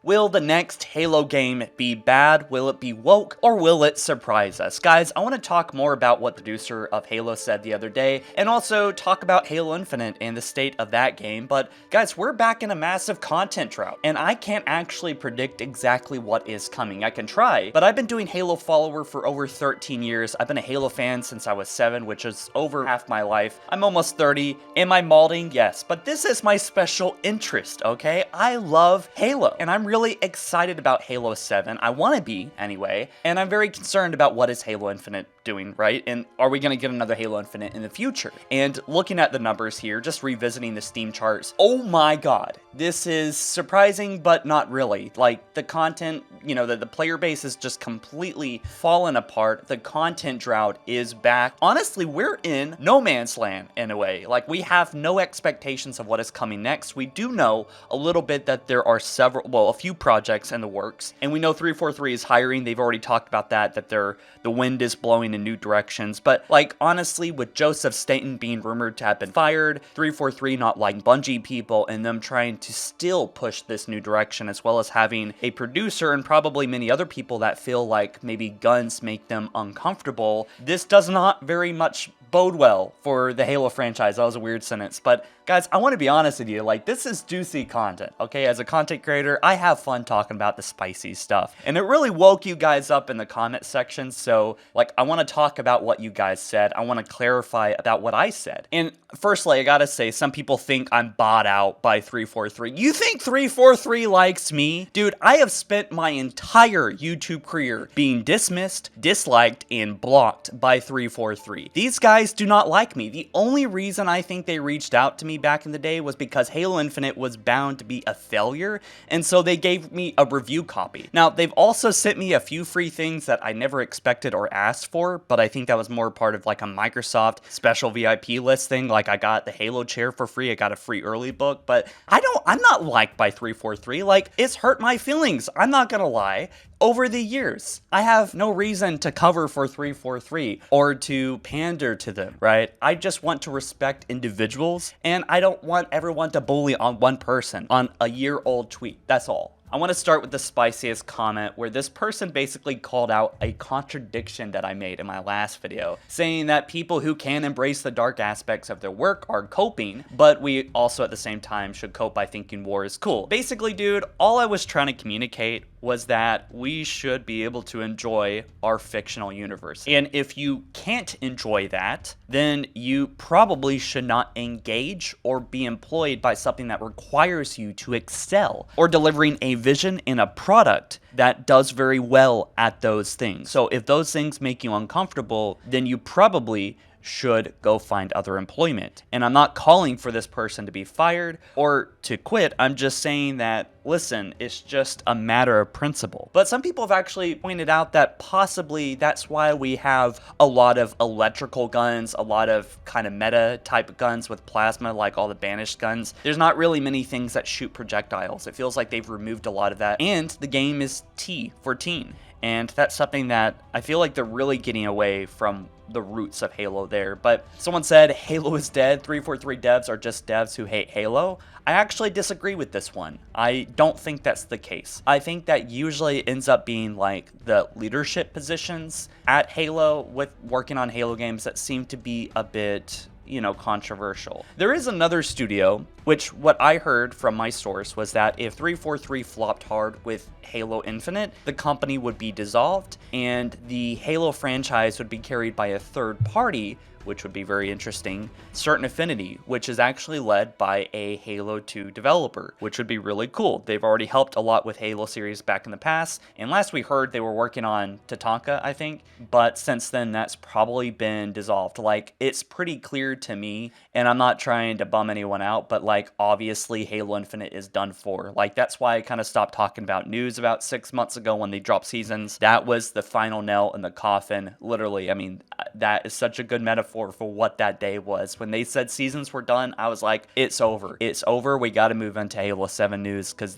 Will the next Halo game be bad? Will it be woke? Or will it surprise us? Guys, I want to talk more about what the producer of Halo said the other day, and also talk about Halo Infinite and the state of that game. But guys, we're back in a massive content drought, and I can't actually predict exactly what is coming. I can try, but I've been doing HaloFollower for over 13 years. I've been a Halo fan since I was 7, which is over half my life. I'm almost 30. Am I modding? Yes, but this is my special interest, okay? I love Halo, and I'm really excited about Halo 7. I want to be, anyway, and I'm very concerned about what is Halo Infinite doing, right? And are we going to get another Halo Infinite in the future? And looking at the numbers here, just revisiting the Steam charts, oh my god, this is surprising, but not really. Like, the content, you know, the player base has just completely fallen apart. The content drought is back. Honestly, we're in no man's land in a way. Like, we have no expectations of what is coming next. We do know a little bit that there are a few projects in the works, and we know 343 is hiring. They've already talked about that the wind is blowing in new directions. But like, honestly, with Joseph Staten being rumored to have been fired, 343 not liking Bungie people, and them trying to still push this new direction, as well as having a producer and probably many other people that feel like maybe guns make them uncomfortable, this does not very much bode well for the Halo franchise. That was a weird sentence, but guys, I want to be honest with you, like, this is juicy content, okay? As a content creator, I have fun talking about the spicy stuff, and it really woke you guys up in the comment section, so, like, I want to talk about what you guys said. I want to clarify about what I said. And firstly, I gotta say, some people think I'm bought out by 343. You think 343 likes me? Dude, I have spent my entire YouTube career being dismissed, disliked, and blocked by 343. These guys do not like me. The only reason I think they reached out to me back in the day was because Halo Infinite was bound to be a failure, and so they gave me a review copy. Now, they've also sent me a few free things that I never expected or asked for, but I think that was more part of like a Microsoft special VIP list thing. Like, I got the Halo chair for free, I got a free early book, but I'm not liked by 343. Like, it's hurt my feelings, I'm not gonna lie. Over the years, I have no reason to cover for 343 or to pander to them, right? I just want to respect individuals, and I don't want everyone to bully on one person on a year-old tweet. That's all. I want to start with the spiciest comment, where this person basically called out a contradiction that I made in my last video, saying that people who can embrace the dark aspects of their work are coping, but we also at the same time should cope by thinking war is cool. Basically, dude, all I was trying to communicate was that we should be able to enjoy our fictional universe. And if you can't enjoy that, then you probably should not engage or be employed by something that requires you to excel, or delivering a vision in a product that does very well at those things. So if those things make you uncomfortable, then you probably should go find other employment. And I'm not calling for this person to be fired or to quit. I'm just saying that, listen, it's just a matter of principle. But some people have actually pointed out that possibly that's why we have a lot of electrical guns, a lot of kind of meta type guns with plasma, like all the banished guns. There's not really many things that shoot projectiles. It feels like they've removed a lot of that. And the game is T for teen. And that's something that I feel like they're really getting away from the roots of Halo there. But someone said Halo is dead. 343 devs are just devs who hate Halo. I actually disagree with this one. I don't think that's the case. I think that usually ends up being like the leadership positions at Halo with working on Halo games that seem to be a bit, you know, controversial. There is another studio, which what I heard from my source was that if 343 flopped hard with Halo Infinite, the company would be dissolved and the Halo franchise would be carried by a third party, which would be very interesting. Certain Affinity, which is actually led by a Halo 2 developer, which would be really cool. They've already helped a lot with Halo series back in the past, and last we heard they were working on Tatanka, I think, but since then that's probably been dissolved. Like, it's pretty clear to me, and I'm not trying to bum anyone out, but like, obviously Halo Infinite is done for. Like, that's why I kind of stopped talking about news about 6 months ago when they dropped seasons. That was the final nail in the coffin, literally. I mean, that is such a good metaphor for what that day was. When they said seasons were done, I was like, it's over. It's over. We got to move into Halo 7 news, because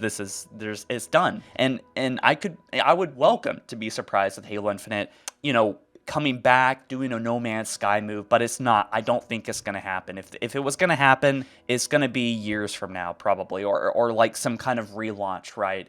it's done. And I would welcome to be surprised with Halo Infinite, you know, coming back, doing a No Man's Sky move, but it's not. I don't think it's going to happen. If it was going to happen, it's going to be years from now, probably, or like some kind of relaunch, right?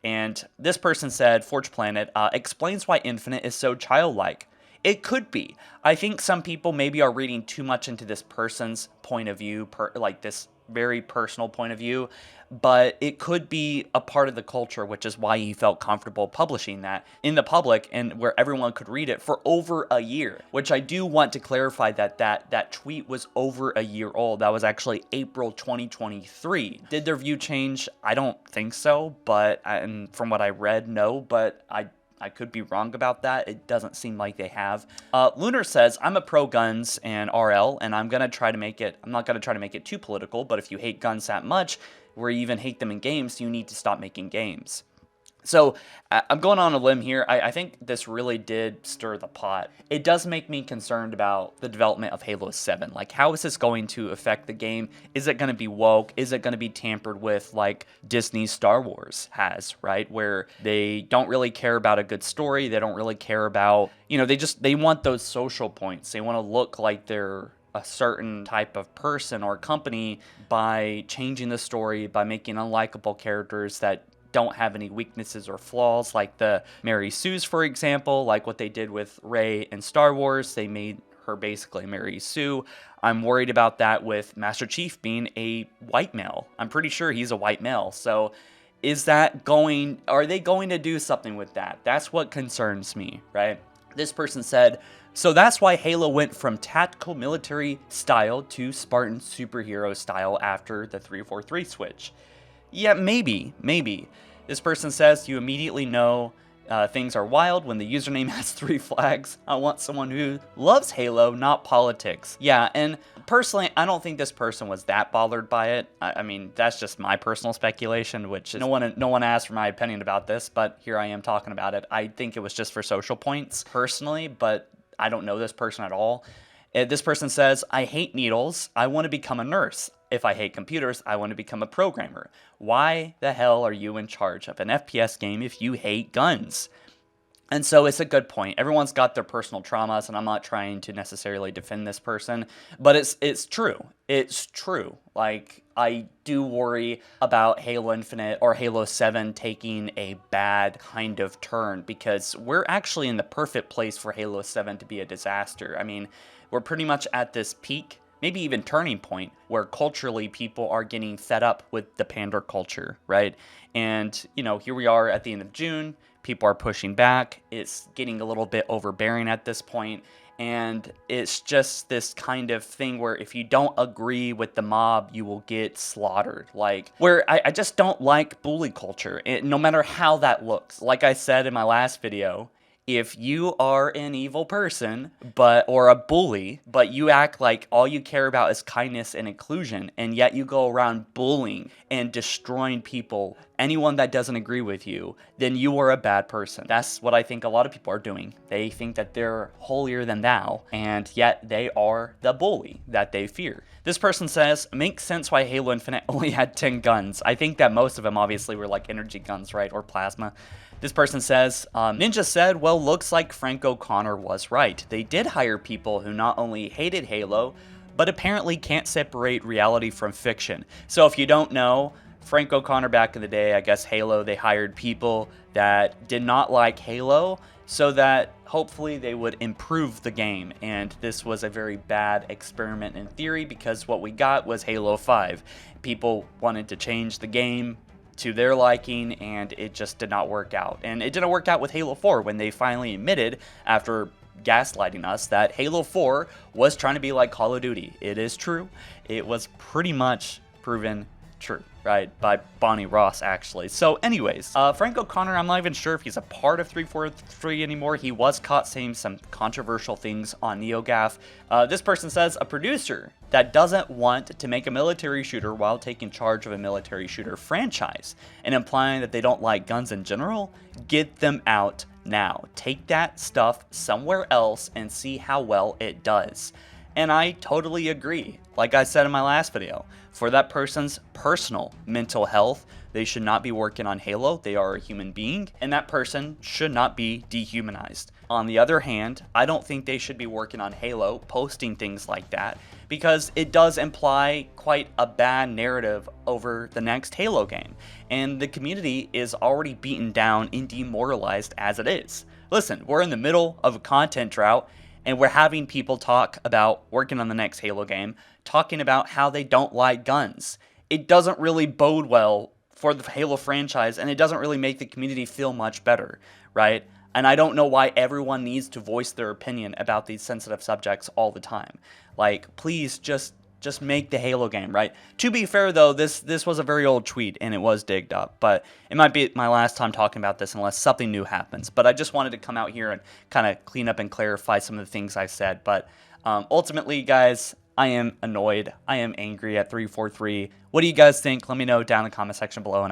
And this person said, Forge Planet, explains why Infinite is so childlike. It could be. I think some people maybe are reading too much into this person's point of view, like this very personal point of view, but it could be a part of the culture, which is why he felt comfortable publishing that in the public and where everyone could read it for over a year, which I do want to clarify that tweet was over a year old. That was actually April 2023. Did their view change? I don't think so, but and from what I read, no, but I could be wrong about that. It doesn't seem like they have. Lunar says, I'm a pro guns and RL, and I'm not going to try to make it too political, but if you hate guns that much, or you even hate them in games, you need to stop making games. So I'm going on a limb here. I think this really did stir the pot. It does make me concerned about the development of Halo 7. Like, how is this going to affect the game? Is it going to be woke? Is it going to be tampered with like Disney's Star Wars has, right? Where they don't really care about a good story. They don't really care about, they want those social points. They want to look like they're a certain type of person or company by changing the story, by making unlikable characters that don't have any weaknesses or flaws, like the Mary Sue's, for example, like what they did with Rey in Star Wars. They made her basically Mary Sue. I'm worried about that with Master Chief being a white male. I'm pretty sure he's a white male. So are they going to do something with that? That's what concerns me, right? This person said, so that's why Halo went from tactical military style to Spartan superhero style after the 343 switch. Yeah, maybe. This person says you immediately know things are wild when the username has 3 flags. I want someone who loves Halo, not politics. Yeah, and personally, I don't think this person was that bothered by it. I mean, that's just my personal speculation, which is, no one asked for my opinion about this, but here I am talking about it. I think it was just for social points, personally, but I don't know this person at all. This person says, I hate needles. I want to become a nurse. If I hate computers, I want to become a programmer. Why the hell are you in charge of an FPS game if you hate guns? And so it's a good point. Everyone's got their personal traumas, and I'm not trying to necessarily defend this person, but it's true. It's true. Like, I do worry about Halo Infinite or Halo 7 taking a bad kind of turn, because we're actually in the perfect place for Halo 7 to be a disaster. I mean, we're pretty much at this peak, maybe even turning point, where culturally people are getting fed up with the pander culture, right? And, here we are at the end of June, people are pushing back, it's getting a little bit overbearing at this point, and it's just this kind of thing where if you don't agree with the mob, you will get slaughtered. Like, where I just don't like bully culture, no matter how that looks. Like I said in my last video, if you are an evil person, or a bully, but you act like all you care about is kindness and inclusion, and yet you go around bullying and destroying people, anyone that doesn't agree with you, then you are a bad person. That's what I think a lot of people are doing. They think that they're holier than thou, and yet they are the bully that they fear. This person says, makes sense why Halo Infinite only had 10 guns. I think that most of them obviously were like energy guns, right, or plasma. This person says, Ninja said, well, looks like Frank O'Connor was right. They did hire people who not only hated Halo, but apparently can't separate reality from fiction. So if you don't know, Frank O'Connor back in the day, I guess Halo, they hired people that did not like Halo so that hopefully they would improve the game. And this was a very bad experiment in theory, because what we got was Halo 5. People wanted to change the game to their liking, and it just did not work out. And it didn't work out with Halo 4 when they finally admitted, after gaslighting us, that Halo 4 was trying to be like Call of Duty. It is true. It was pretty much proven true, right? By Bonnie Ross, actually. So anyways, Frank O'Connor, I'm not even sure if he's a part of 343 anymore. He was caught saying some controversial things on NeoGAF. This person says, a producer that doesn't want to make a military shooter while taking charge of a military shooter franchise and implying that they don't like guns in general, get them out now. Take that stuff somewhere else and see how well it does. And I totally agree. Like I said in my last video, for that person's personal mental health, they should not be working on Halo. They are a human being, and that person should not be dehumanized. On the other hand, I don't think they should be working on Halo, posting things like that, because it does imply quite a bad narrative over the next Halo game, and the community is already beaten down and demoralized as it is. Listen, we're in the middle of a content drought, and we're having people talk about working on the next Halo game, talking about how they don't like guns. It doesn't really bode well for the Halo franchise, and it doesn't really make the community feel much better, right? And I don't know why everyone needs to voice their opinion about these sensitive subjects all the time. Like, please just make the Halo game, right? To be fair, though, this was a very old tweet, and it was digged up. But it might be my last time talking about this unless something new happens. But I just wanted to come out here and kind of clean up and clarify some of the things I said. But ultimately, guys, I am annoyed. I am angry at 343. What do you guys think? Let me know down in the comment section below, and I'll